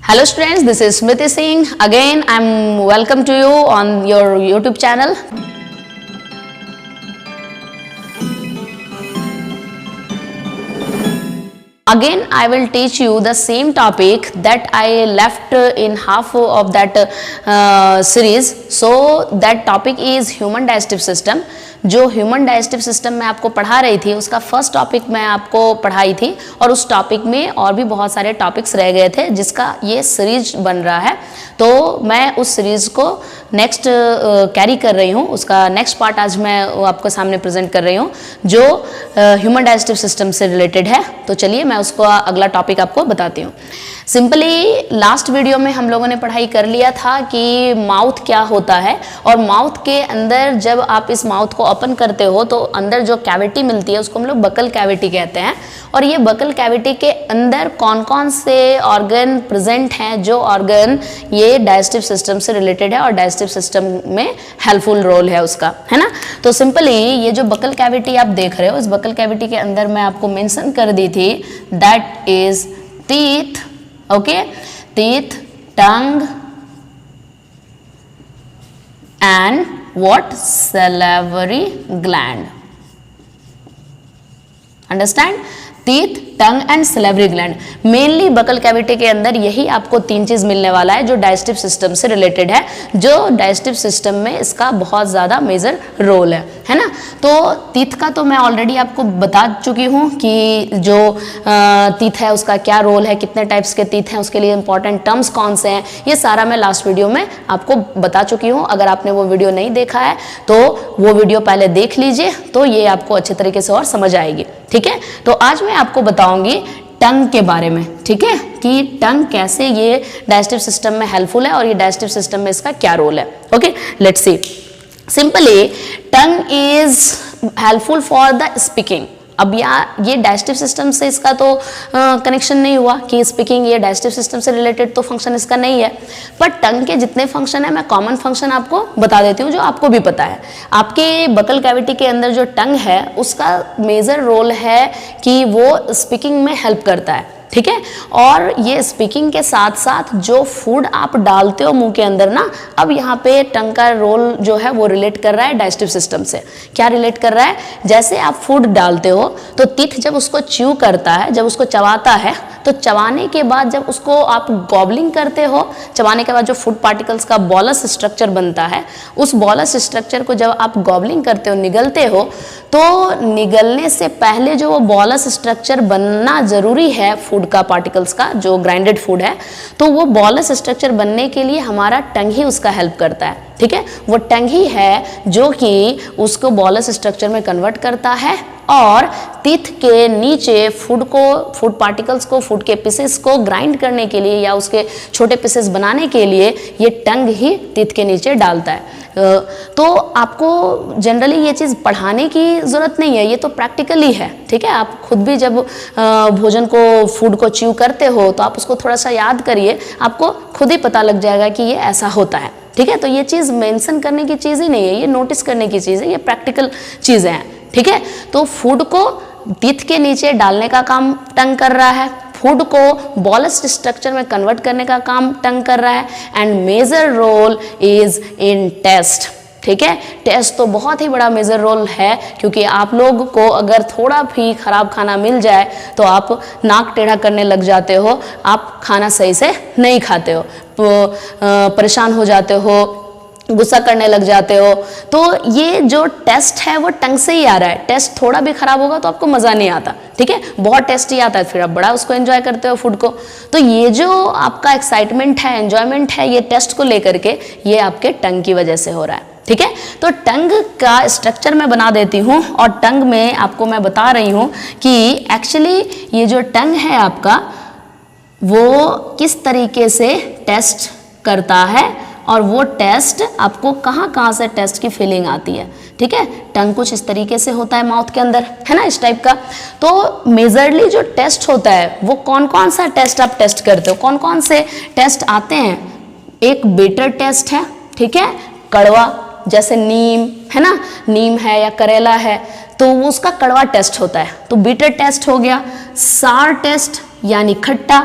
Hello students, this is Smriti Singh. Again, I'm welcome to you on your YouTube channel. Again, I will teach you the same topic that I left in half of that series. So that topic is human digestive system. जो human digestive system में आपको पढ़ा रही थी उसका first topic मैं आपको पढ़ाई थी और उस टॉपिक में और भी बहुत सारे टॉपिक्स रह गए थे जिसका ये सीरीज बन रहा है। तो मैं उस सीरीज को नेक्स्ट कैरी कर रही हूँ, उसका नेक्स्ट पार्ट आज मैं आपको सामने प्रेजेंट कर रही हूँ जो ह्यूमन डाइजेस्टिव सिस्टम से रिलेटेड है। तो चलिए मैं उसको अगला टॉपिक आपको बताती हूँ। सिंपली लास्ट वीडियो में हम लोगों ने पढ़ाई कर लिया था कि माउथ क्या होता है और माउथ के अंदर जब आप इस माउथ को ओपन करते हो तो अंदर जो कैविटी मिलती है उसको हम लोग बकल कैविटी कहते हैं। और ये बकल कैविटी के अंदर कौन कौन से ऑर्गन प्रेजेंट हैं, जो ऑर्गन ये डाइजेस्टिव सिस्टम से रिलेटेड है और डाइजेस्टिव सिस्टम में हेल्पफुल रोल है उसका, है ना। तो सिंपली ये जो बकल कैविटी आप देख रहे हो, इस बकल कैविटी के अंदर मैं आपको मेंशन कर दी थी that is teeth, okay, teeth, tongue and what? Salivary gland. Understand? Teeth, tongue and salivary gland. Mainly buckle cavity के अंदर यही आपको तीन चीज मिलने वाला है जो डाइजेस्टिव सिस्टम से रिलेटेड है, जो डाइजेस्टिव सिस्टम में इसका बहुत ज्यादा मेजर रोल है ना। तो टीथ का तो मैं ऑलरेडी आपको बता चुकी हूँ कि जो टीथ है उसका क्या रोल है, कितने टाइप्स के टीथ हैं, उसके लिए इंपॉर्टेंट टर्म्स कौन से हैं, ये सारा मैं लास्ट वीडियो में आपको बता चुकी हूँ। अगर आपने वो वीडियो नहीं देखा है तो वो वीडियो पहले देख लीजिए तो ये आपको अच्छे तरीके से और समझ आएगी, ठीक है। तो आज मैं आपको बताऊंगी टंग के बारे में, ठीक है, कि टंग कैसे ये डाइजेस्टिव सिस्टम में हेल्पफुल है और ये डाइजेस्टिव सिस्टम में इसका क्या रोल है। Okay, let's see. Simply tongue is helpful for the speaking. अब ये डाइजेस्टिव सिस्टम से इसका तो कनेक्शन नहीं हुआ कि स्पीकिंग ये डाइजेस्टिव सिस्टम से रिलेटेड तो फंक्शन इसका नहीं है, पर टंग के जितने फंक्शन है मैं कॉमन फंक्शन आपको बता देती हूँ जो आपको भी पता है। आपके बकल कैविटी के अंदर जो टंग है उसका मेजर रोल है कि वो स्पीकिंग में हेल्प करता है, ठीक है। और ये स्पीकिंग के साथ साथ जो फूड आप डालते हो मुंह के अंदर ना, अब यहाँ पे टंग का रोल जो है वो रिलेट कर रहा है डाइजेस्टिव सिस्टम से। क्या रिलेट कर रहा है? जैसे आप फूड डालते हो तो टीथ जब उसको च्यू करता है, जब उसको चबाता है, तो चबाने के बाद जब उसको आप गॉबलिंग करते हो, चबाने के बाद जो फूड पार्टिकल्स का बॉलस स्ट्रक्चर बनता है, उस बॉलस स्ट्रक्चर को जब आप गॉबलिंग करते हो, निगलते हो, तो निगलने से पहले जो वो बॉलस स्ट्रक्चर बनना जरूरी है फूड का पार्टिकल्स का, जो ग्राइंडेड फूड है, तो वो बॉलस स्ट्रक्चर बनने के लिए हमारा टंग ही उसका हेल्प करता है, ठीक है। वो टंग ही है जो कि उसको बॉलस स्ट्रक्चर में कन्वर्ट करता है और टीथ के नीचे फूड पार्टिकल्स को, फूड के पीसेस को ग्राइंड करने के लिए या उसके छोटे पीसेस बनाने के लिए ये टंग ही टीथ के नीचे डालता है। तो आपको जनरली ये चीज़ पढ़ाने की ज़रूरत नहीं है, ये तो प्रैक्टिकली है, ठीक है। आप खुद भी जब भोजन को, फूड को च्यू करते हो तो आप उसको थोड़ा सा याद करिए, आपको खुद ही पता लग जाएगा कि ये ऐसा होता है, ठीक है। तो ये चीज़ मेंशन करने की चीज़ ही नहीं है, ये नोटिस करने की चीज़ है, ये प्रैक्टिकल चीज़ें हैं, ठीक है। तो फूड को टीथ के नीचे डालने का काम टंग कर रहा है, फूड को बॉलस स्ट्रक्चर में कन्वर्ट करने का काम टंग कर रहा है, and major role is in taste, ठीक है। टेस्ट तो बहुत ही बड़ा मेजर रोल है, क्योंकि आप लोग को अगर थोड़ा भी खराब खाना मिल जाए तो आप नाक टेढ़ा करने लग जाते हो, आप खाना सही से नहीं खाते हो, परेशान हो जाते हो, गुस्सा करने लग जाते हो। तो ये जो टेस्ट है वो टंग से ही आ रहा है। टेस्ट थोड़ा भी खराब होगा तो आपको मज़ा नहीं आता, ठीक है। बहुत टेस्टी आता है, फिर आप बड़ा उसको एंजॉय करते हो फूड को। तो ये जो आपका एक्साइटमेंट है, एंजॉयमेंट है, ये टेस्ट को लेकर के, ये आपके टंग की वजह से हो रहा है, ठीक है। तो टंग का स्ट्रक्चर मैं बना देती हूँ और टंग में आपको मैं बता रही हूँ कि एक्चुअली ये जो टंग है आपका वो किस तरीके से टेस्ट करता है और वो टेस्ट आपको कहाँ कहाँ से टेस्ट की फीलिंग आती है, ठीक है। टंग कुछ इस तरीके से होता है माउथ के अंदर, है ना, इस टाइप का। तो मेजरली जो टेस्ट होता है वो कौन कौन सा टेस्ट आप टेस्ट करते हो, कौन कौन से टेस्ट आते हैं? एक बिटर टेस्ट है, ठीक है, कड़वा, जैसे नीम है ना, नीम है या करेला है तो वो उसका कड़वा टेस्ट होता है, तो बिटर टेस्ट हो गया। सार टेस्ट यानी खट्टा,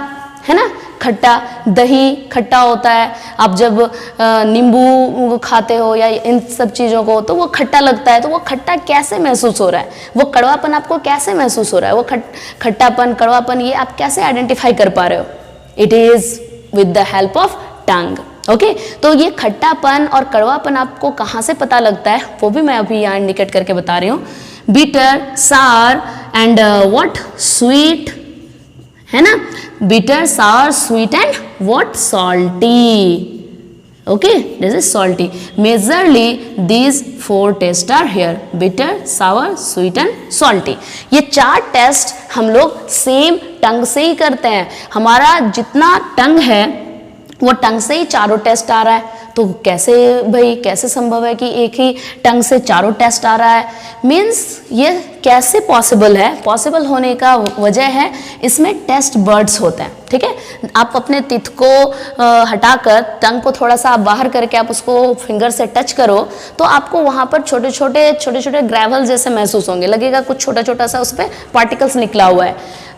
है ना, खट्टा, दही खट्टा होता है, आप जब नींबू खाते हो या इन सब चीज़ों को तो वो खट्टा लगता है, तो वो खट्टा कैसे महसूस हो रहा है, वो कड़वापन आपको कैसे महसूस हो रहा है, वो खट्टापन कड़वापन ये आप कैसे आइडेंटिफाई कर पा रहे हो? It is with the help of tongue. Okay, तो ये खट्टापन और कड़वापन आपको कहाँ से पता लगता है वो भी मैं अभी यहाँ इंडिकेट करके बता रही हूँ। बिटर, सार एंड व्हाट, स्वीट, है ना, बिटर, सार, sweet and what, salty. Okay, this is salty. Majorly these 4 tests are here: bitter, sour, sweet and salty. ये 4 टेस्ट हम लोग सेम टंग से ही करते हैं। हमारा जितना टंग है वो टंग से ही चारों टेस्ट आ रहा है। तो कैसे भाई, कैसे संभव है कि एक ही टंग से चारों टेस्ट आ रहा है? मीन्स ये कैसे पॉसिबल है? पॉसिबल होने का वजह है इसमें टेस्ट बर्ड्स होते हैं। ठीक है, आप अपने टीथ को हटाकर टंग को थोड़ा सा आप बाहर करके आप उसको फिंगर से टच करो तो आपको वहाँ पर छोटे छोटे ग्रेवल जैसे महसूस होंगे, लगेगा कुछ छोटा छोटा सा उस पर पार्टिकल्स निकला हुआ है।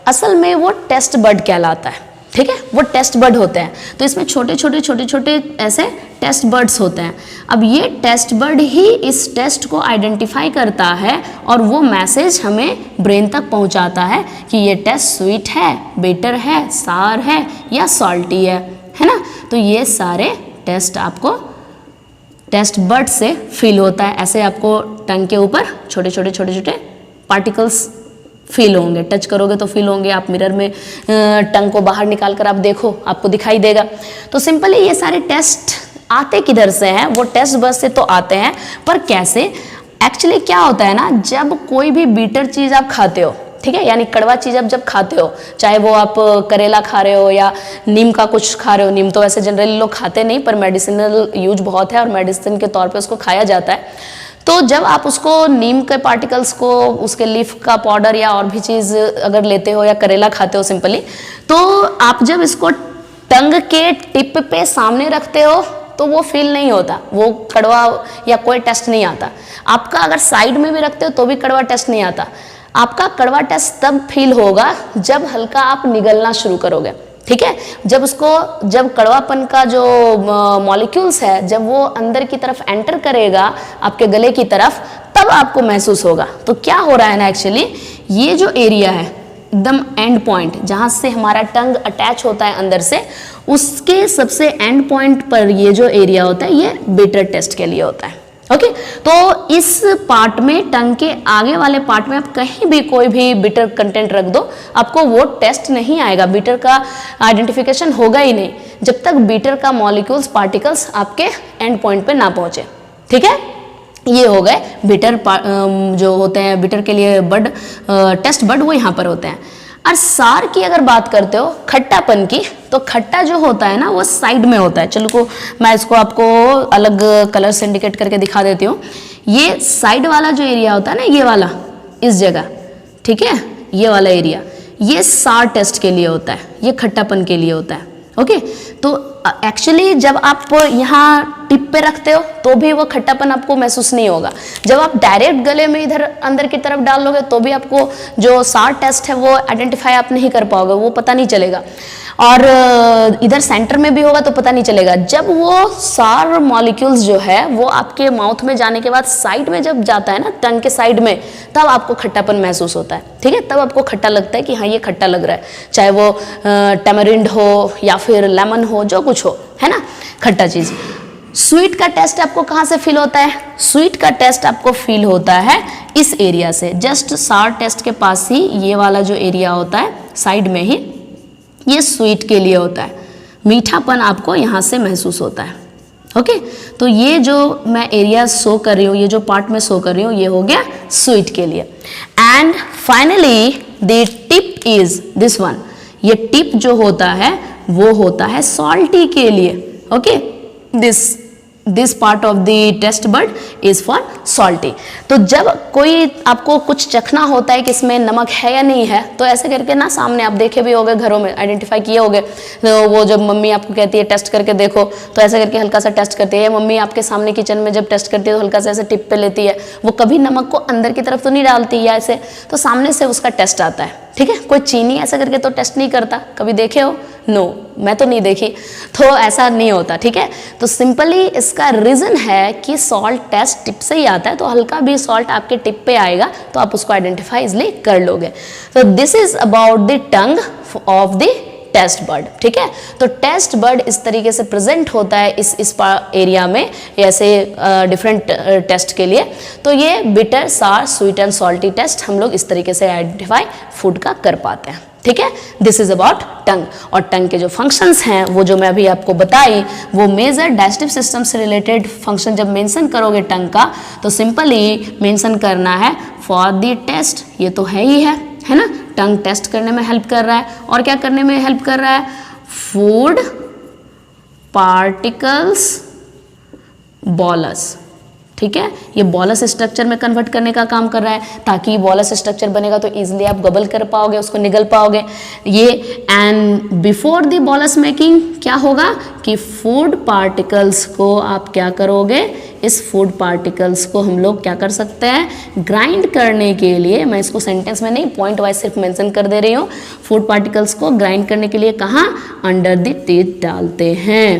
असल में वो टेस्ट बर्ड कहलाता है। ठीक है, वो टेस्ट बर्ड होते हैं। तो इसमें छोटे छोटे ऐसे टेस्ट बर्ड्स होते हैं। अब ये टेस्ट बर्ड ही इस टेस्ट को आइडेंटिफाई करता है और वो मैसेज हमें ब्रेन तक पहुंचाता है कि ये टेस्ट स्वीट है, बिटर है, सार है या सॉल्टी है ना। तो ये सारे टेस्ट आपको टेस्ट बर्ड से फील होता है। ऐसे आपको टंग के ऊपर छोटे छोटे पार्टिकल्स फील होंगे, टच करोगे तो फील होंगे। आप मिरर में टंग को बाहर निकाल कर आप देखो, आपको दिखाई देगा। तो सिंपली ये सारे टेस्ट आते किधर से हैं? वो टेस्ट बस से तो आते हैं, पर कैसे? एक्चुअली क्या होता है ना, जब कोई भी बीटर चीज़ आप खाते हो, ठीक है, यानी कड़वा चीज़ आप जब खाते हो, चाहे वो आप करेला खा रहे हो या नीम का कुछ खा रहे हो। नीम तो वैसे जनरली लोग खाते नहीं, पर मेडिसिनल यूज बहुत है और मेडिसिन के तौर पे उसको खाया जाता है। तो जब आप उसको नीम के पार्टिकल्स को, उसके लीफ का पाउडर या और भी चीज़ अगर लेते हो या करेला खाते हो सिंपली, तो आप जब इसको टंग के टिप पे सामने रखते हो तो वो फील नहीं होता, वो कड़वा या कोई टेस्ट नहीं आता। आपका अगर साइड में भी रखते हो तो भी कड़वा टेस्ट नहीं आता। आपका कड़वा टेस्ट तब फील होगा जब हल्का आप निगलना शुरू करोगे। ठीक है, जब कड़वापन का जो मॉलिक्यूल्स है जब वो अंदर की तरफ एंटर करेगा आपके गले की तरफ, तब आपको महसूस होगा। तो क्या हो रहा है ना, एक्चुअली ये जो एरिया है एकदम एंड पॉइंट जहाँ से हमारा टंग अटैच होता है अंदर से, उसके सबसे एंड पॉइंट पर ये जो एरिया होता है ये बिटर टेस्ट के लिए होता है। ओके, तो इस पार्ट में, टंग के आगे वाले पार्ट में आप कहीं भी कोई भी बिटर कंटेंट रख दो, आपको वो टेस्ट नहीं आएगा, बिटर का आइडेंटिफिकेशन होगा ही नहीं जब तक बिटर का मॉलिक्यूल्स, पार्टिकल्स आपके एंड पॉइंट पे ना पहुंचे। ठीक है, ये हो गए बिटर जो होते हैं बिटर के लिए बर्ड, टेस्ट बर्ड, वो यहाँ पर होते हैं। और सार की अगर बात करते हो, खट्टापन की, तो खट्टा जो होता है ना वो साइड में होता है। चलो को मैं इसको आपको अलग कलर से इंडिकेट करके दिखा देती हूँ। ये साइड वाला जो एरिया होता है ना, ये वाला, इस जगह, ठीक है, ये वाला एरिया, ये सार टेस्ट के लिए होता है, ये खट्टापन के लिए होता है। ओके, तो एक्चुअली जब आप यहाँ टिप पे रखते हो तो भी वो खट्टापन आपको महसूस नहीं होगा। जब आप डायरेक्ट गले में इधर अंदर की तरफ डाल लोगे तो भी आपको जो सार टेस्ट है वो आइडेंटिफाई आप नहीं कर पाओगे, वो पता नहीं चलेगा। और इधर सेंटर में भी होगा तो पता नहीं चलेगा। जब वो सार मॉलिक्यूल्स जो है वो आपके माउथ में जाने के बाद साइड में जब जाता है ना, टंग के साइड में, तब आपको खट्टापन महसूस होता है। ठीक है, तब आपको खट्टा लगता है कि हाँ ये खट्टा लग रहा है, चाहे वो टैमरिंड हो या फिर लेमन हो, जो कुछ हो, है ना, खट्टा चीज़। स्वीट का टेस्ट आपको कहाँ से फील होता है? स्वीट का टेस्ट आपको फील होता है इस एरिया से, जस्ट सार टेस्ट के पास ही ये वाला जो एरिया होता है साइड में ही, ये स्वीट के लिए होता है। मीठापन आपको यहाँ से महसूस होता है। ओके, तो ये जो मैं एरिया शो कर रही हूँ, ये जो पार्ट में शो कर रही हूँ, ये हो गया स्वीट के लिए। And finally the tip is this one, ये टिप जो होता है वो होता है सॉल्टी के लिए। Okay, this part of the taste bud is for salty. तो जब कोई आपको कुछ चखना होता है कि इसमें नमक है या नहीं है, तो ऐसे करके ना सामने आप देखे भी होगे, घरों में आइडेंटिफाई किए होगे, तो वो जब मम्मी आपको कहती है टेस्ट करके देखो, तो ऐसे करके हल्का सा टेस्ट करती है। मम्मी आपके सामने किचन में जब टेस्ट करती है तो हल्का सा ऐसे टिप पे लेती है, वो कभी नमक को अंदर की तरफ तो नहीं डालती है ऐसे, तो सामने से उसका टेस्ट आता है, ठीक है। कोई चीनी ऐसा करके तो टेस्ट नहीं करता, कभी देखे हो? नो, मैं तो नहीं देखी, तो ऐसा नहीं होता, ठीक है। तो सिंपली इसका रीजन है कि सॉल्ट टेस्ट टिप से ही आता है, तो हल्का भी सॉल्ट आपके टिप पे आएगा तो आप उसको आइडेंटिफाई इजली कर लोगे। तो this is about the tongue of the taste bud, ठीक है। तो टेस्ट बर्ड इस तरीके से प्रेजेंट होता है इस एरिया में, ऐसे डिफरेंट टेस्ट के लिए। तो ये बिटर, सार, स्वीट एंड सॉल्टी टेस्ट हम लोग इस तरीके से आइडेंटिफाई फूड का कर पाते हैं, ठीक है। दिस इज अबाउट टंग। और टंग के जो फंक्शंस हैं वो जो मैं अभी आपको बताई, वो मेजर डाइजेस्टिव सिस्टम से रिलेटेड फंक्शन जब मेंशन करोगे टंग का, तो सिंपली मेंशन करना है फॉर द टेस्ट, ये तो है ही है ना। टंग टेस्ट करने में हेल्प कर रहा है, और क्या करने में हेल्प कर रहा है? फूड पार्टिकल्स बॉलस, ठीक है। ये बॉलस स्ट्रक्चर में कन्वर्ट करने का काम कर रहा है, ताकि बॉलस स्ट्रक्चर बनेगा तो इजीली आप गबल कर पाओगे, उसको निगल पाओगे ये। And before the bolus making क्या होगा कि फूड पार्टिकल्स को आप क्या करोगे, इस फूड पार्टिकल्स को हम लोग क्या कर सकते हैं, ग्राइंड करने के लिए, मैं इसको सेंटेंस में नहीं पॉइंट वाइज सिर्फ मेंशन कर दे रही हूँ, फूड पार्टिकल्स को ग्राइंड करने के लिए कहाँ, अंडर द टीथ डालते हैं,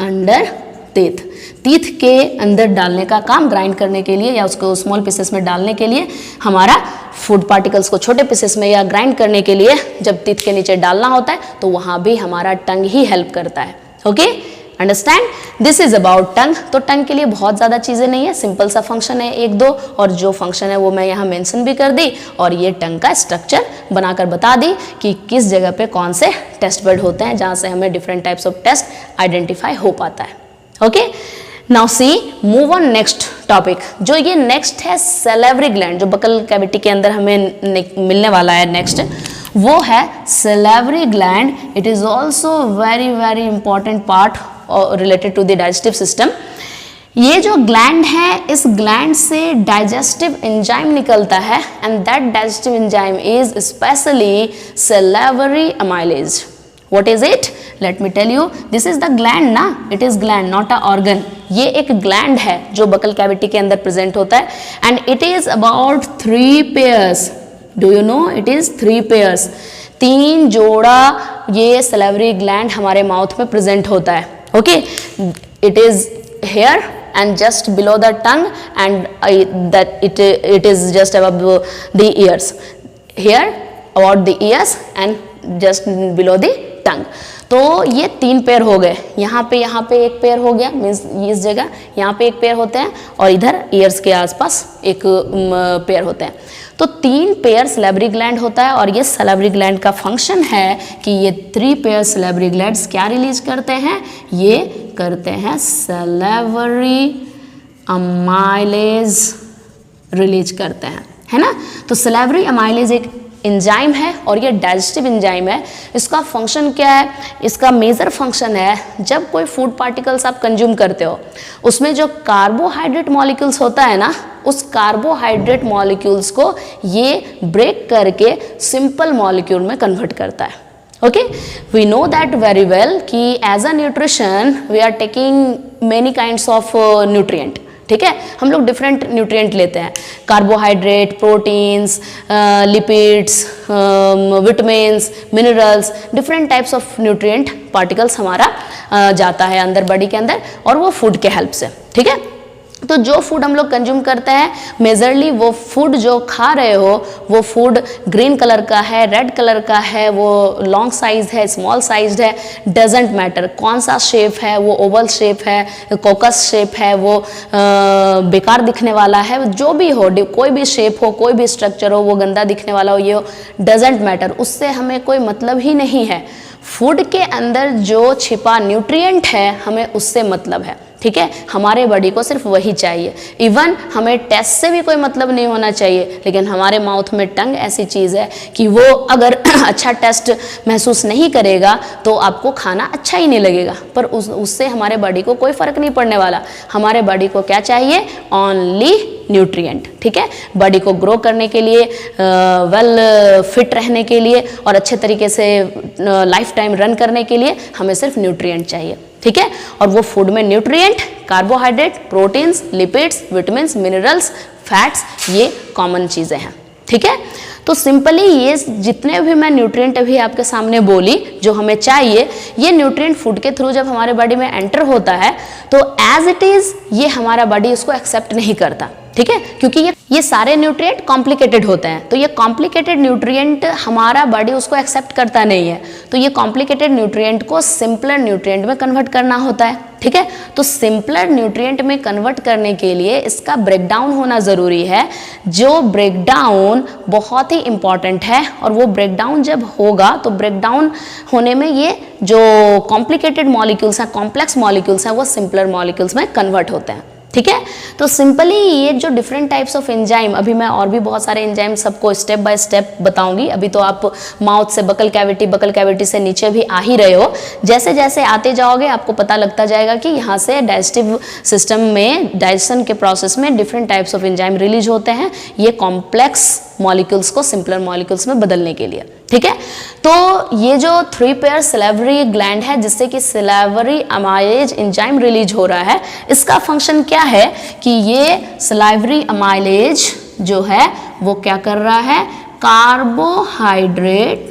अंडर टीथ के अंदर डालने का काम, ग्राइंड करने के लिए या उसको स्मॉल पीसेस में डालने के लिए, हमारा फूड पार्टिकल्स को छोटे पीसेस में या ग्राइंड करने के लिए जब टीथ के नीचे डालना होता है तो वहां भी हमारा टंग ही हेल्प करता है। Okay, understand? This is about tongue. तो टंग के लिए बहुत ज़्यादा चीज़ें नहीं है, सिंपल सा फंक्शन है एक दो, और जो फंक्शन है वो मैं यहाँ मेंशन भी कर दी, और ये टंग का स्ट्रक्चर बनाकर बता दी कि किस जगह पे कौन से टेस्ट बर्ड होते हैं जहाँ से हमें different types of taste identify हो पाता है। Okay, now see move on next topic. जो ये नेक्स्ट है सैलिवरी ग्लैंड, जो बकल कैविटी के अंदर हमें मिलने वाला है नेक्स्ट, वो है salivary gland. It is also very very important part related to the digestive system. ये जो ग्लैंड है, इस ग्लैंड से डाइजेस्टिव एंजाइम निकलता है, and that digestive enzyme is specially salivary amylase. What is it? Let me tell you. This is the gland ना, it is gland, not a organ. ये एक gland है जो बकल कैविटी के अंदर प्रेजेंट होता है, and it is about 3 pairs. Do you know? It is 3 pairs. 3 जोड़ा ये salivary gland हमारे माउथ में प्रेजेंट होता है. Okay? It is here and just below the tongue, and that it is just above the ears. Here about the ears and just below the टंग। तो ये 3 pair हो गए, यहाँ पे एक पेयर हो गया, मीन्स इस जगह यहाँ पे एक पेयर होते हैं, और इधर ईयर्स के आसपास एक पेयर होते हैं। तो 3 पेयर सैलिवरी ग्लैंड होता है, और ये सैलिवरी ग्लैंड का फंक्शन है कि ये 3 पेयर सैलिवरी ग्लैंड्स क्या रिलीज करते हैं, ये करते हैं सैलिवरी अमाइलेज रिलीज करते हैं, है ना। तो सैलिवरी अमाइलेज एक एंजाइम है, और ये डाइजेस्टिव एंजाइम है। इसका फंक्शन क्या है? इसका मेजर फंक्शन है, जब कोई फूड पार्टिकल्स आप कंज्यूम करते हो, उसमें जो कार्बोहाइड्रेट मॉलिक्यूल्स होता है ना, उस कार्बोहाइड्रेट मॉलिक्यूल्स को ये ब्रेक करके सिंपल मॉलिक्यूल में कन्वर्ट करता है। Okay, we know that very well कि as a nutrition we are taking many kinds of nutrient, ठीक है। हम लोग डिफरेंट न्यूट्रिएंट लेते हैं, carbohydrate, proteins, lipids, vitamins, minerals, different types of nutrient particles हमारा जाता है अंदर बॉडी के अंदर, और वो फूड के हेल्प से, ठीक है। तो जो फूड हम लोग कंज्यूम करते हैं, मेजरली वो फूड जो खा रहे हो, वो फूड ग्रीन कलर का है, रेड कलर का है, वो लॉन्ग साइज है, स्मॉल साइज है, डजेंट मैटर कौन सा शेप है, वो ओवल शेप है, कोकस शेप है, वो बेकार दिखने वाला है, जो भी हो, कोई भी शेप हो, कोई भी स्ट्रक्चर हो, वो गंदा दिखने वाला हो, ये हो, डजेंट मैटर, उससे हमें कोई मतलब ही नहीं है। फूड के अंदर जो छिपा न्यूट्रिएंट है, हमें उससे मतलब है, ठीक है। हमारे बॉडी को सिर्फ वही चाहिए। इवन हमें टेस्ट से भी कोई मतलब नहीं होना चाहिए, लेकिन हमारे माउथ में टंग ऐसी चीज़ है कि वो अगर अच्छा टेस्ट महसूस नहीं करेगा तो आपको खाना अच्छा ही नहीं लगेगा, पर उससे हमारे बॉडी को कोई फ़र्क नहीं पड़ने वाला। हमारे बॉडी को क्या चाहिए? ओनली न्यूट्रिएंट, ठीक है। बॉडी को ग्रो करने के लिए, वेल फिट रहने के लिए और अच्छे तरीके से लाइफ टाइम रन करने के लिए हमें सिर्फ न्यूट्रिएंट चाहिए, ठीक है। और वो फूड में nutrient, carbohydrate, proteins, lipids, vitamins, minerals, fats, ये कॉमन चीज़ें हैं, ठीक है। तो सिंपली ये जितने भी मैं न्यूट्रिएंट अभी आपके सामने बोली जो हमें चाहिए, ये न्यूट्रिएंट फूड के थ्रू जब हमारे बॉडी में एंटर होता है तो एज इट इज ये हमारा बॉडी उसको एक्सेप्ट नहीं करता, ठीक है, क्योंकि ये सारे न्यूट्रिएंट कॉम्प्लिकेटेड होते हैं। तो ये कॉम्प्लिकेटेड न्यूट्रिएंट हमारा बॉडी उसको एक्सेप्ट करता नहीं है, तो ये कॉम्प्लिकेटेड न्यूट्रिएंट को सिंपलर न्यूट्रिएंट में कन्वर्ट करना होता है, ठीक है। तो सिंपलर न्यूट्रिएंट में कन्वर्ट करने के लिए इसका ब्रेकडाउन होना ज़रूरी है, जो ब्रेकडाउन बहुत ही इंपॉर्टेंट है। और वो ब्रेकडाउन जब होगा तो ब्रेकडाउन होने में ये जो कॉम्प्लिकेटेड मॉलिक्यूल्स हैं, कॉम्प्लेक्स मॉलिक्यूल्स हैं, वो सिंपलर मॉलिक्यूल्स में कन्वर्ट होते हैं, ठीक है। तो सिंपली ये जो डिफरेंट टाइप्स ऑफ एंजाइम, अभी मैं और भी बहुत सारे एंजाइम सबको स्टेप बाय स्टेप बताऊंगी। अभी तो आप माउथ से बकल कैविटी से नीचे भी आ ही रहे हो। जैसे जैसे आते जाओगे आपको पता लगता जाएगा कि यहाँ से डाइजेस्टिव सिस्टम में, डाइजेशन के प्रोसेस में different types of enzyme release होते हैं, ये कॉम्प्लेक्स मॉलिक्यूल्स को सिंपलर मॉलिक्यूल्स में बदलने के लिए, ठीक है। तो ये जो 3 पेयर सिलेवरी ग्लैंड है जिससे कि सिलेवरी अमाइलेज एंजाइम रिलीज हो रहा है, इसका फंक्शन क्या है कि ये सिलेवरी अमाइलेज जो है वो क्या कर रहा है, कार्बोहाइड्रेट,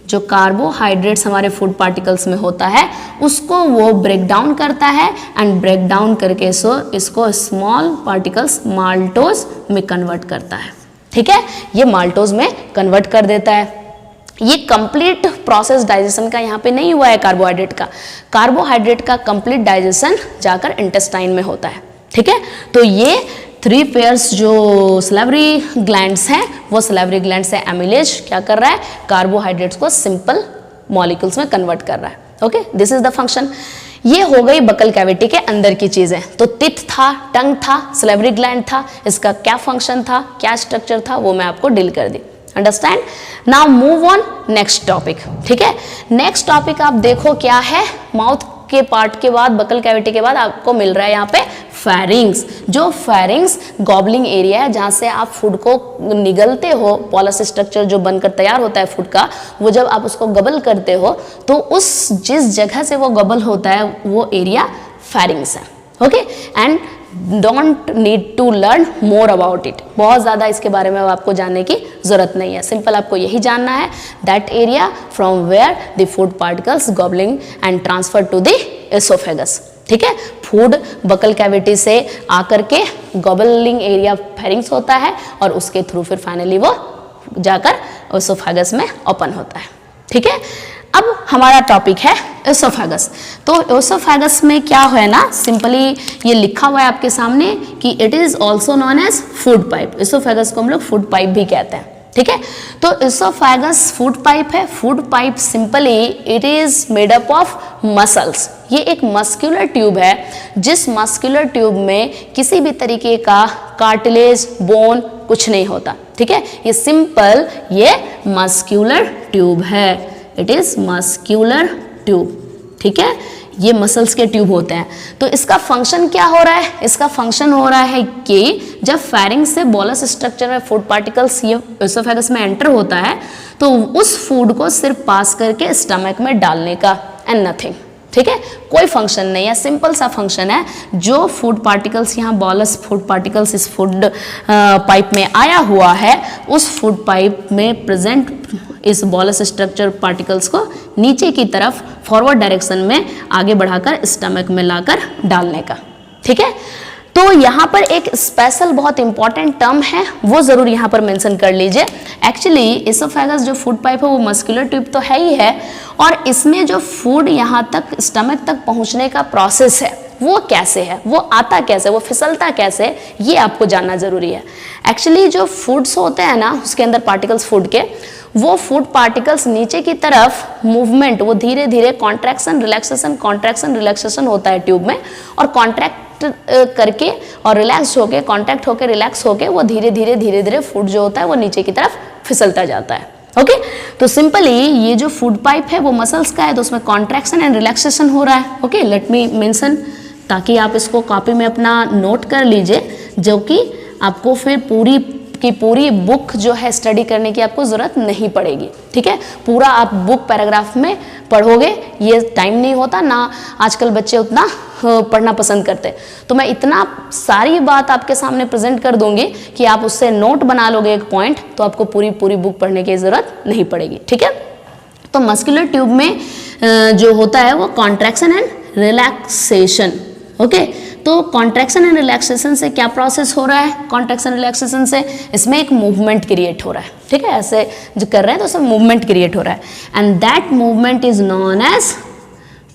जो कार्बोहाइड्रेट्स हमारे फूड पार्टिकल्स में होता है उसको वो ब्रेक डाउन करता है एंड ब्रेक डाउन करके इसको स्मॉल पार्टिकल्स माल्टोज में कन्वर्ट करता है, ठीक है। ये माल्टोज में कन्वर्ट कर देता है। ये कंप्लीट प्रोसेस डाइजेशन का यहाँ पे नहीं हुआ है कार्बोहाइड्रेट का कंप्लीट डाइजेशन जाकर इंटेस्टाइन में होता है, ठीक है। तो ये 3 पेयर्स जो सिलेवरी ग्लैंड्स हैं, वो सिलेवरी ग्लैंड से एमिलेज क्या कर रहा है, कार्बोहाइड्रेट्स को सिंपल मॉलिक्यूल्स में कन्वर्ट कर रहा है, okay. This is the function. ये हो गई बकल कैविटी के अंदर की चीजें। तो टिथ था, टंग था, सिलेवरी ग्लैंड था, इसका क्या फंक्शन था, क्या स्ट्रक्चर था, वो मैं आपको डील कर दी। Understand? Now move on next topic, ठीक है। नेक्स्ट टॉपिक आप देखो क्या है, माउथ के पार्ट के बाद, बकल कैविटी के बाद आपको मिल रहा है यहाँ पे फेरिंग्स। जो फेरिंग्स गॉबलिंग एरिया है जहाँ से आप फूड को निगलते हो, पॉलस स्ट्रक्चर जो बनकर तैयार होता है फूड का, वो जब आप उसको गबल करते हो तो उस जिस जगह से वो गबल होता है वो एरिया फेरिंग्स है, okay. And don't need to learn more about it, बहुत ज़्यादा इसके बारे में आपको जानने की ज़रूरत नहीं है। सिंपल आपको यही जानना है, that area from where the food particles gobbling and transfer to the oesophagus, ठीक है। फूड बकल कैविटी से आकर के गॉबलिंग एरिया फेरिंग्स होता है और उसके थ्रू फिर फाइनली वो जाकर एसोफेगस में ओपन होता है, ठीक है। अब हमारा टॉपिक है एसोफेगस। तो एसोफेगस में क्या है ना, सिंपली ये लिखा हुआ है आपके सामने कि it is also known as food pipe. Oesophagus को हम लोग फूड पाइप भी कहते हैं, ठीक है। तो एसोफेगस फूड पाइप है। Food pipe simply it is made up of muscles. ये एक मस्कुलर ट्यूब है, जिस मस्कुलर ट्यूब में किसी भी तरीके का कार्टिलेज, बोन कुछ नहीं होता, ठीक है। ये सिंपल ये मस्कुलर ट्यूब है, इट इज मस्कुलर ट्यूब, ठीक है। ये मसल्स के ट्यूब होते हैं। तो इसका फंक्शन क्या हो रहा है, इसका फंक्शन हो रहा है कि जब फेरिंग्स से बोलस स्ट्रक्चर में फूड पार्टिकल्स ये एसोफेगस में एंटर होता है तो उस फूड को सिर्फ पास करके स्टमक में डालने का, एंड नथिंग, ठीक है। कोई फंक्शन नहीं है, सिंपल सा फंक्शन है। जो फूड पार्टिकल्स यहाँ बॉलस फूड पार्टिकल्स इस फूड पाइप में आया हुआ है, उस फूड पाइप में प्रेजेंट इस बॉलस स्ट्रक्चर पार्टिकल्स को नीचे की तरफ फॉरवर्ड डायरेक्शन में आगे बढ़ाकर स्टमक में लाकर डालने का, ठीक है। तो यहाँ पर एक स्पेशल बहुत इंपॉर्टेंट टर्म है, वो जरूर यहाँ पर मेंशन कर लीजिए। एक्चुअली एसोफेगस जो फूड पाइप है वो मस्कुलर ट्यूब तो है ही है, और इसमें जो फूड यहाँ तक स्टमक तक पहुँचने का प्रोसेस है वो कैसे है, वो आता कैसे, वो फिसलता कैसे, ये आपको जानना जरूरी है। एक्चुअली जो फूड्स होते हैं ना, उसके अंदर पार्टिकल्स फूड के, वो फूड पार्टिकल्स नीचे की तरफ मूवमेंट, वो धीरे धीरे कॉन्ट्रैक्शन रिलैक्सेशन होता है ट्यूब में, और कॉन्ट्रैक्ट करके और रिलैक्स होके, कॉन्ट्रैक्ट होके रिलैक्स होके वो धीरे धीरे फूड जो होता है वो नीचे की तरफ फिसलता जाता है, ओके। तो सिंपली ये जो फूड पाइप है वो मसल्स का है, तो उसमें कॉन्ट्रैक्शन एंड रिलैक्सेशन हो रहा है, ओके। लेट मी मेंशन, ताकि आप इसको कॉपी में अपना नोट कर लीजिए, जो कि आपको फिर पूरी की पूरी बुक जो है स्टडी करने की आपको ज़रूरत नहीं पड़ेगी, ठीक है। पूरा आप बुक पैराग्राफ में पढ़ोगे, ये टाइम नहीं होता ना, आजकल बच्चे उतना पढ़ना पसंद करते। तो मैं इतना सारी बात आपके सामने प्रेजेंट कर दूंगी कि आप उससे नोट बना लोगे एक पॉइंट, तो आपको पूरी बुक पढ़ने की ज़रूरत नहीं पड़ेगी, ठीक है। तो मस्कुलर ट्यूब में जो होता है वो कॉन्ट्रैक्शन एंड रिलैक्सेशन, ओके। तो कॉन्ट्रैक्शन एंड रिलैक्सेशन से क्या प्रोसेस हो रहा है? कॉन्ट्रैक्शन रिलैक्सेशन से इसमें एक मूवमेंट क्रिएट हो रहा है, ठीक है। ऐसे जो कर रहे हैं तो उसमें मूवमेंट क्रिएट हो रहा है, and that movement is known as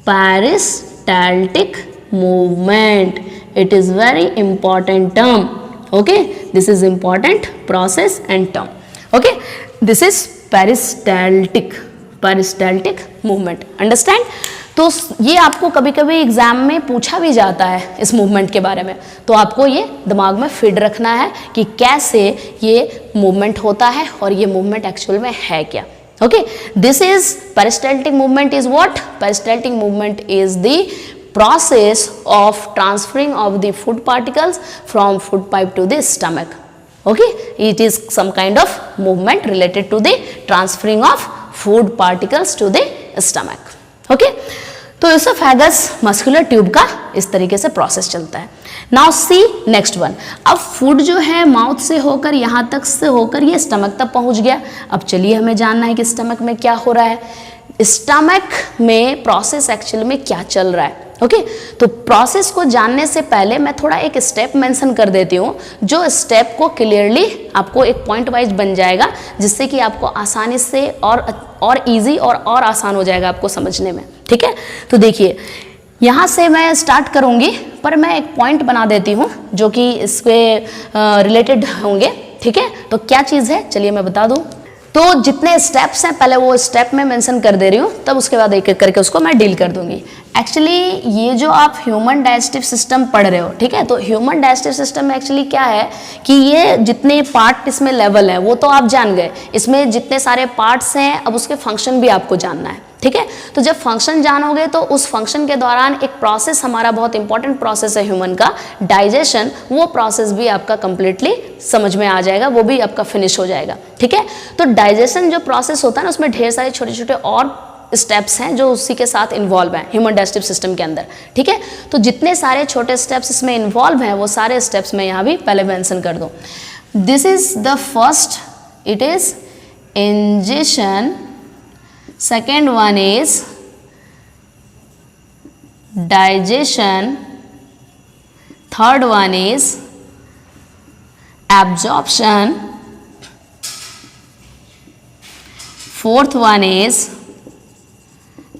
peristaltic movement. It is very important term. Okay, this is important process and term. Okay, this is peristaltic movement. Understand? तो ये आपको कभी कभी एग्जाम में पूछा भी जाता है इस मूवमेंट के बारे में, तो आपको ये दिमाग में फिट रखना है कि कैसे ये मूवमेंट होता है और ये मूवमेंट एक्चुअल में है क्या. Okay, this is peristaltic movement is what? Peristaltic movement is the process of transferring of the food particles from food pipe to the stomach. Okay, it is some kind of movement related to the transferring of food particles to the stomach. Okay, तो oesophagus muscular tube का इस तरीके से process चलता है. Now see next one. अब food जो है माउथ से होकर यहाँ तक से होकर ये स्टमक तक पहुँच गया. अब चलिए हमें जानना है कि स्टमक में क्या हो रहा है. स्टमक में प्रोसेस एक्चुअल में क्या चल रहा है. ओके, तो प्रोसेस को जानने से पहले मैं थोड़ा एक स्टेप मेंशन कर देती हूँ, जो स्टेप को क्लियरली आपको एक पॉइंट वाइज बन जाएगा, जिससे कि आपको आसानी से और इजी और आसान हो जाएगा आपको समझने में. ठीक है, तो देखिए यहाँ से मैं स्टार्ट करूँगी, पर मैं एक पॉइंट बना देती हूँ जो कि इसके रिलेटेड होंगे. ठीक है, तो क्या चीज़ है चलिए मैं बता दूँ. तो जितने स्टेप्स हैं पहले वो स्टेप में मेंशन कर दे रही हूँ, तब उसके बाद एक एक करके उसको मैं डील कर दूंगी. एक्चुअली ये जो आप ह्यूमन डाइजेस्टिव सिस्टम पढ़ रहे हो, ठीक है, तो ह्यूमन डाइजेस्टिव सिस्टम में एक्चुअली क्या है कि ये जितने पार्ट इसमें लेवल है वो तो आप जान गए. इसमें जितने सारे पार्ट्स हैं अब उसके फंक्शन भी आपको जानना है. ठीक है, तो जब फंक्शन जानोगे तो उस फंक्शन के दौरान एक प्रोसेस हमारा बहुत इंपॉर्टेंट प्रोसेस है ह्यूमन का, डाइजेशन, वो प्रोसेस भी आपका कंप्लीटली समझ में आ जाएगा, वो भी आपका फिनिश हो जाएगा. ठीक है, तो डाइजेशन जो प्रोसेस होता है ना उसमें ढेर सारे छोटे छोटे और स्टेप्स हैं जो उसी के साथ इन्वॉल्व हैं ह्यूमन डाइजेस्टिव सिस्टम के अंदर. ठीक है, तो जितने सारे छोटे स्टेप्स इसमें इन्वॉल्व हैं वो सारे स्टेप्स मैं यहाँ भी पहले मेंशन कर दूँ. This is the first, it is ingestion. Second one is digestion. Third one is absorption. Fourth one is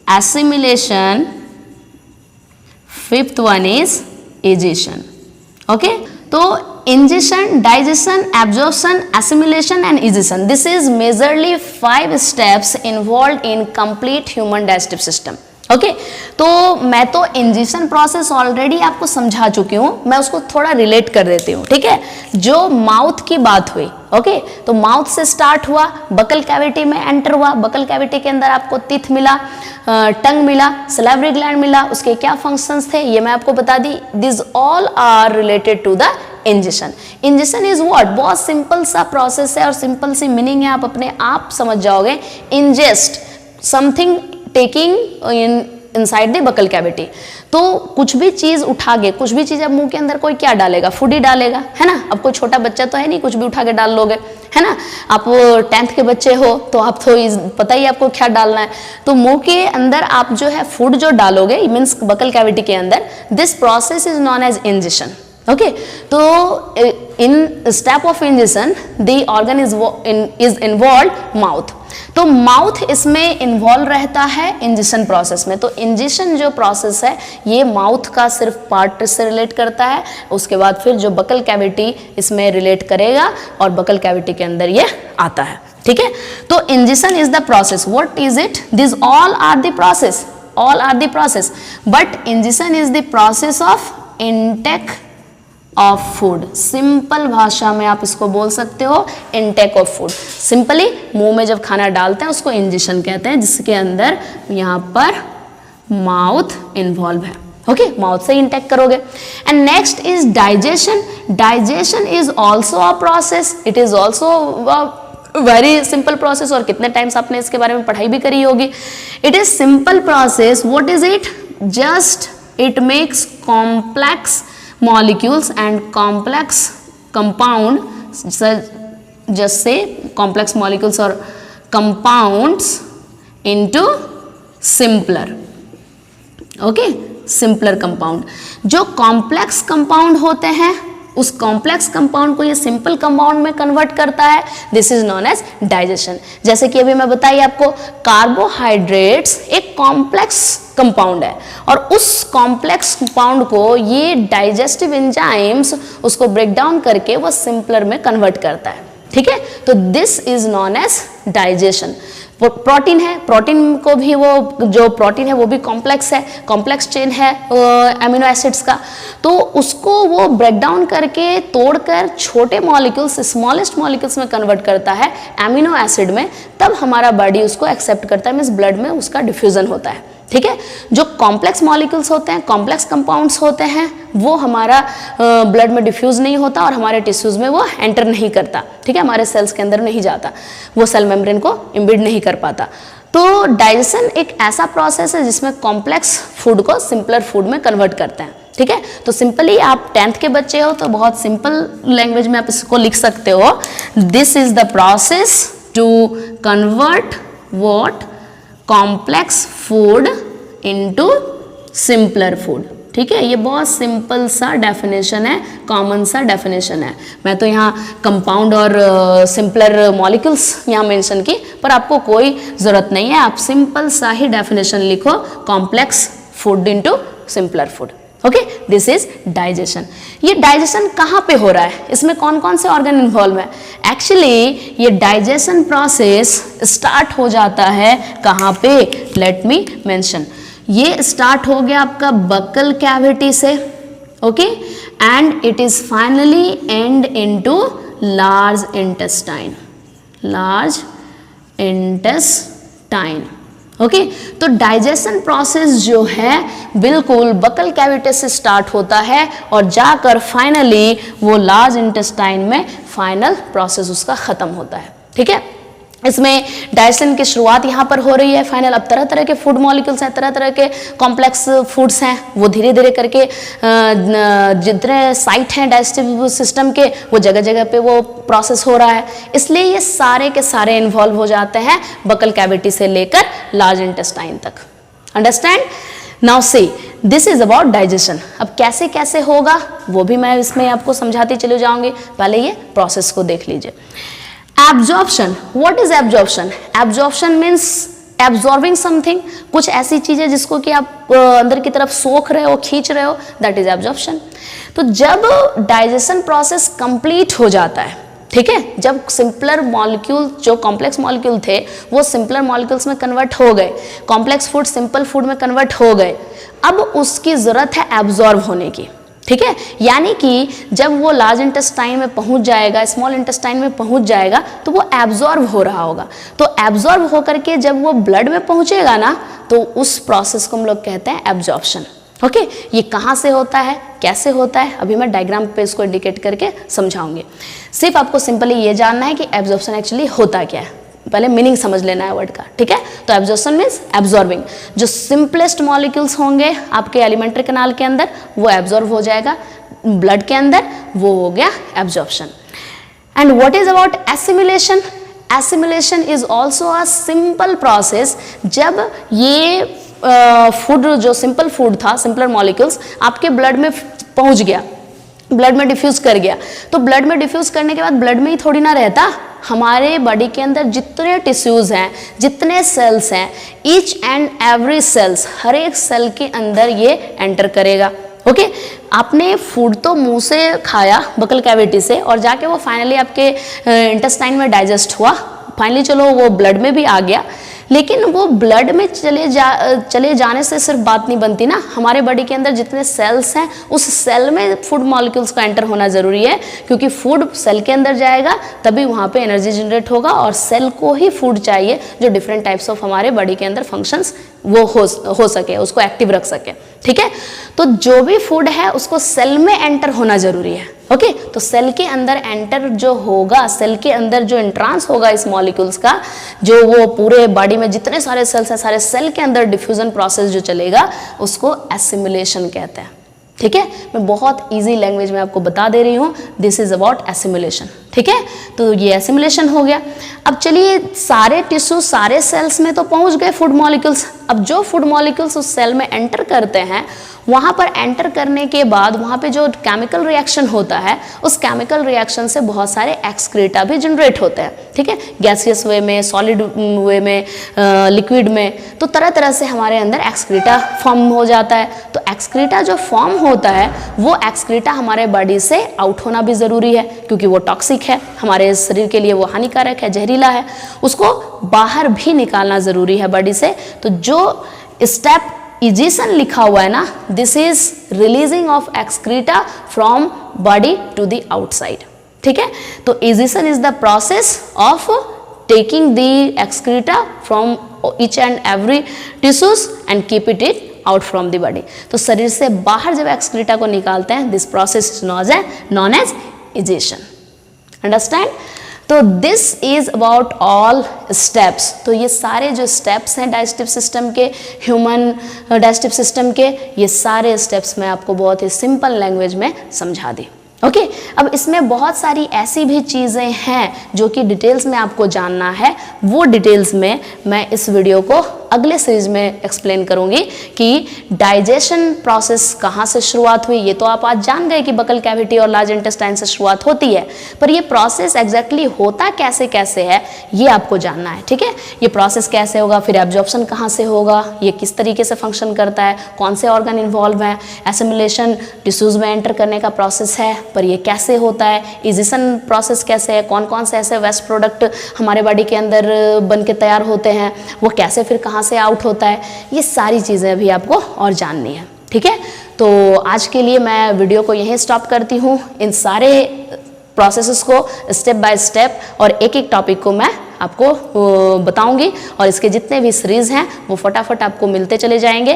assimilation. Fifth one is egestion. Okay, तो ingestion, digestion, absorption, assimilation and egestion. This is majorly 5 steps involved in complete human digestive system. Okay, तो मैं तो injection process already आपको समझा चुकी हूँ, मैं उसको थोड़ा रिलेट कर देती हूँ. ठीक है, जो माउथ की बात हुई, ओके, तो माउथ से स्टार्ट हुआ, बकल कैविटी में एंटर हुआ, बकल कैविटी के अंदर आपको टीथ मिला, टंग मिला, सलाइवरी ग्लैंड मिला, उसके क्या फंक्शंस थे ये मैं आपको बता दी. This all are related to the ingestion. Ingestion is what, बहुत सिंपल सा प्रोसेस है और सिंपल सी मीनिंग है, आप अपने आप समझ जाओगे. Ingest something taking inside the buccal cavity. तो कुछ भी चीज उठा के, कुछ भी चीज अब मुंह के अंदर कोई क्या डालेगा, फूड ही डालेगा, है ना. अब कोई छोटा बच्चा तो है नहीं कुछ भी उठा के डाल लोगे, है ना. आप 10th के बच्चे हो तो आप तो पता ही आपको क्या डालना है. तो मुंह के अंदर आप जो है फूड जो डालोगे मीन्स बकल कैविटी के अंदर, this process is known as ingestion. Okay, तो in step of ingestion the organ is involve mouth. तो माउथ इसमें इन्वॉल्व रहता है इंजेक्शन प्रोसेस में. तो इंजेक्शन जो प्रोसेस है ये माउथ का सिर्फ पार्ट से रिलेट करता है, उसके बाद फिर जो बकल कैविटी इसमें रिलेट करेगा और बकल कैविटी के अंदर ये आता है. ठीक है, तो ingestion is the process. What is it? This all are the process, all are the process, but ingestion is the process of intake of food. Simple भाषा में आप इसको बोल सकते हो इनटेक ऑफ फूड. सिंपली मुंह में जब खाना डालते हैं उसको इंजेक्शन कहते हैं, जिसके अंदर यहाँ पर माउथ इन्वॉल्व है. ओके, माउथ से इंटेक करोगे। And next is digestion. Digestion is also a process, it is also very simple process, और कितने टाइम्स आपने इसके बारे में पढ़ाई भी करी होगी। It is simple process, what is it? Just it makes complex molecules and complex compound, just say complex molecules or compounds into simpler, okay, simpler compound। जो कॉम्प्लेक्स कंपाउंड होते हैं उस कॉम्प्लेक्स कंपाउंड को ये सिंपल कंपाउंड में convert करता है, this is known as digestion. जैसे कि अभी मैं बताइए आपको, कार्बोहाइड्रेट्स एक कॉम्प्लेक्स कंपाउंड है और उस कॉम्प्लेक्स कंपाउंड को ये डाइजेस्टिव एंजाइम्स उसको ब्रेक डाउन करके वो सिंपलर में कन्वर्ट करता है, ठीक है। तो this is known as digestion. Protein है, प्रोटीन को भी वो जो प्रोटीन है वो भी कॉम्प्लेक्स है, कॉम्प्लेक्स चेन है अमीनो एसिड्स का, तो उसको वो ब्रेक डाउन करके तोड़कर छोटे मॉलिक्यूल्स, स्मॉलेस्ट मॉलिक्यूल्स में कन्वर्ट करता है अमीनो एसिड में, तब हमारा बॉडी उसको एक्सेप्ट करता है, मींस ब्लड में उसका डिफ्यूजन होता है, ठीक है। जो कॉम्प्लेक्स मॉलिक्यूल्स होते हैं, कॉम्प्लेक्स कंपाउंड्स होते हैं, वो हमारा ब्लड में डिफ्यूज नहीं होता और हमारे टिश्यूज में वो एंटर नहीं करता, ठीक है, हमारे सेल्स के अंदर नहीं जाता, वो सेल मेम्ब्रेन को इम्बिड नहीं कर पाता। तो डाइजेशन एक ऐसा प्रोसेस है जिसमें कॉम्प्लेक्स फूड को सिंपलर फूड में कन्वर्ट करते हैं, ठीक है। तो सिंपली आप 10th के बच्चे हो तो बहुत सिंपल लैंग्वेज में आप इसको लिख सकते हो, this is the process to convert what complex food into simpler food, ठीक है। ये बहुत सिंपल सा डेफिनेशन है, कॉमन सा डेफिनेशन है। मैं तो यहाँ कंपाउंड और सिंपलर मॉलिक्यूल्स यहाँ मेंशन की, पर आपको कोई ज़रूरत नहीं है, आप सिंपल सा ही डेफिनेशन लिखो, complex food into simpler food, okay. This is digestion. ये डाइजेशन कहाँ पे हो रहा है, इसमें कौन कौन से ऑर्गन इन्वॉल्व है? एक्चुअली ये डाइजेशन प्रोसेस स्टार्ट हो जाता है कहाँ पे, लेट मी मेंशन। ये स्टार्ट हो गया आपका बकल कैविटी से, okay, and it is finally and into large intestine, large intestine, okay. तो डाइजेशन प्रोसेस जो है बिल्कुल बकल कैविटी से स्टार्ट होता है और जाकर फाइनली वो लार्ज इंटेस्टाइन में फाइनल प्रोसेस उसका खत्म होता है, ठीक है। इसमें डाइजेशन की शुरुआत यहाँ पर हो रही है, फाइनल अब तरह तरह के फूड मॉलिक्यूल्स हैं, तरह तरह के कॉम्प्लेक्स फूड्स हैं, वो धीरे धीरे करके जितने साइट हैं डाइजेस्टिव सिस्टम के वो जगह जगह पे वो प्रोसेस हो रहा है, इसलिए ये सारे के सारे इन्वॉल्व हो जाते हैं बकल कैविटी से लेकर लार्ज इंटेस्टाइन तक। Understand? Now see this is about digestion. अब कैसे कैसे होगा वो भी मैं इसमें आपको समझाती चली जाऊंगी, पहले ये प्रोसेस को देख लीजिए। Absorption, what is absorption? Absorption means absorbing something, कुछ ऐसी चीज है जिसको कि आप अंदर की तरफ सोख रहे हो, खींच रहे हो, दैट इज एब्जॉर्प्शन। तो जब डाइजेशन प्रोसेस कंप्लीट हो जाता है, ठीक है, जब सिंपलर मॉलिक्यूल जो कॉम्प्लेक्स मॉलिक्यूल थे वो सिंपलर मॉलिक्यूल्स में कन्वर्ट हो गए, कॉम्प्लेक्स फूड सिंपल फूड में कन्वर्ट हो गए, अब उसकी जरूरत है एब्जॉर्ब होने की, ठीक है। यानी कि जब वो लार्ज इंटेस्टाइन में पहुंच जाएगा, स्मॉल इंटेस्टाइन में पहुंच जाएगा, तो वो एब्जॉर्ब हो रहा होगा। तो एब्जॉर्ब होकर के जब वो ब्लड में पहुंचेगा ना, तो उस प्रोसेस को हम लोग कहते हैं एब्जॉर्प्शन, ओके। ये कहाँ से होता है, कैसे होता है, अभी मैं डायग्राम पे इसको इंडिकेट करके समझाऊंगी। सिर्फ आपको सिंपली ये जानना है कि एब्जॉर्प्शन एक्चुअली होता क्या है, पहले मीनिंग समझ लेना है वर्ड का, ठीक है। तो एब्जॉर्प्शन मीन्स एब्जॉर्बिंग, जो सिंपलेस्ट मॉलिक्यूल्स होंगे आपके एलिमेंट्री कैनाल के अंदर वो एब्जॉर्ब हो जाएगा ब्लड के अंदर, वो हो गया absorption. And what is about assimilation? Assimilation is also a simple process. जब ये फूड जो सिंपल फूड था, सिंपलर मॉलिक्यूल्स आपके ब्लड में पहुंच गया, ब्लड में डिफ्यूज कर गया, तो ब्लड में डिफ्यूज करने के बाद ब्लड में ही थोड़ी ना रहता, हमारे बॉडी के अंदर जितने टिश्यूज हैं, जितने सेल्स हैं, ईच एंड एवरी सेल्स, हर एक सेल के अंदर ये एंटर करेगा, ओके। आपने फूड तो मुंह से खाया बकल कैविटी से और जाके वो फाइनली आपके इंटेस्टाइन में डाइजेस्ट हुआ, फाइनली चलो वो ब्लड में भी आ गया, लेकिन वो ब्लड में चले जाने से सिर्फ बात नहीं बनती ना, हमारे बॉडी के अंदर जितने सेल्स हैं उस सेल में फूड मॉलिक्यूल्स का एंटर होना जरूरी है, क्योंकि फूड सेल के अंदर जाएगा तभी वहाँ पे एनर्जी जनरेट होगा, और सेल को ही फूड चाहिए जो डिफरेंट टाइप्स ऑफ हमारे बॉडी के अंदर फंक्शंस वो हो सके, उसको एक्टिव रख सके। ठीक है, तो जो भी फूड है उसको सेल में एंटर होना जरूरी है। ओके, तो सेल के अंदर एंटर जो होगा, सेल के अंदर जो एंट्रांस होगा इस मॉलिक्यूल्स का, जो वो पूरे बॉडी में जितने सारे सेल्स हैं सारे सेल के अंदर डिफ्यूजन प्रोसेस जो चलेगा उसको एसिमिलेशन कहते हैं। ठीक है, मैं बहुत इजी लैंग्वेज में आपको बता दे रही हूँ, दिस इज अबाउट एसिमिलेशन। ठीक है, तो ये एसिमिलेशन हो गया। अब चलिए सारे टिश्यू सारे सेल्स में तो पहुंच गए फूड मॉलिक्यूल्स। अब जो फूड मॉलिक्यूल्स उस सेल में एंटर करते हैं, वहां पर एंटर करने के बाद वहां पे जो केमिकल रिएक्शन होता है, उस केमिकल रिएक्शन से बहुत सारे एक्सक्रीटा भी जनरेट होते हैं। ठीक है, गैसियस वे में, सॉलिड वे में, लिक्विड में, तो तरह तरह से हमारे अंदर एक्सक्रीटा फॉर्म हो जाता है। तो एक्सक्रीटा जो फॉर्म होता है वो एक्सक्रीटा हमारे बॉडी से आउट होना भी जरूरी है, क्योंकि वो टॉक्सिक है, हमारे शरीर के लिए वो हानिकारक है, जहरीला है, उसको बाहर भी निकालना जरूरी है बॉडी से। तो जो स्टेप इजेशन लिखा हुआ है ना, this is releasing of excreta from body to the outside. ठीक है, तो egestion is the process of taking the excreta from each and every tissues and keep it out from the body. तो शरीर से बाहर जब एक्सक्रीटा को निकालते हैं, this process is known as egestion. Understand? तो this is about all steps. तो ये सारे जो स्टेप्स हैं डाइजेस्टिव सिस्टम के, ह्यूमन डाइजेस्टिव सिस्टम के, ये सारे स्टेप्स मैं आपको बहुत ही सिंपल लैंग्वेज में समझा दी। ओके, अब इसमें बहुत सारी ऐसी भी चीज़ें हैं जो कि डिटेल्स में आपको जानना है, वो डिटेल्स में मैं इस वीडियो को अगले सीरीज में एक्सप्लेन करूंगी कि डाइजेशन प्रोसेस कहाँ से शुरुआत हुई। ये तो आप आज जान गए कि बकल कैविटी और लार्ज इंटेस्टाइन से शुरुआत होती है, पर ये प्रोसेस एग्जैक्टली होता कैसे कैसे है ये आपको जानना है। ठीक है, ये प्रोसेस कैसे होगा, फिर एब्जॉर्प्शन कहाँ से होगा, ये किस तरीके से फंक्शन करता है, कौन से ऑर्गन इन्वॉल्व हैं, एसिमिलेशन टिश्यूज में एंटर करने का प्रोसेस है पर ये कैसे होता है, इजेशन प्रोसेस कैसे है, कौन कौन से ऐसे वेस्ट प्रोडक्ट हमारे बॉडी के अंदर बन के तैयार होते हैं, वो कैसे फिर कहाँ से आउट होता है, ये सारी चीज़ें अभी आपको और जाननी है। ठीक है, तो आज के लिए मैं वीडियो को यहीं स्टॉप करती हूँ। इन सारे प्रोसेसेस को स्टेप बाय स्टेप और एक एक टॉपिक को मैं आपको बताऊंगी, और इसके जितने भी सीरीज हैं वो फटाफट आपको मिलते चले जाएंगे।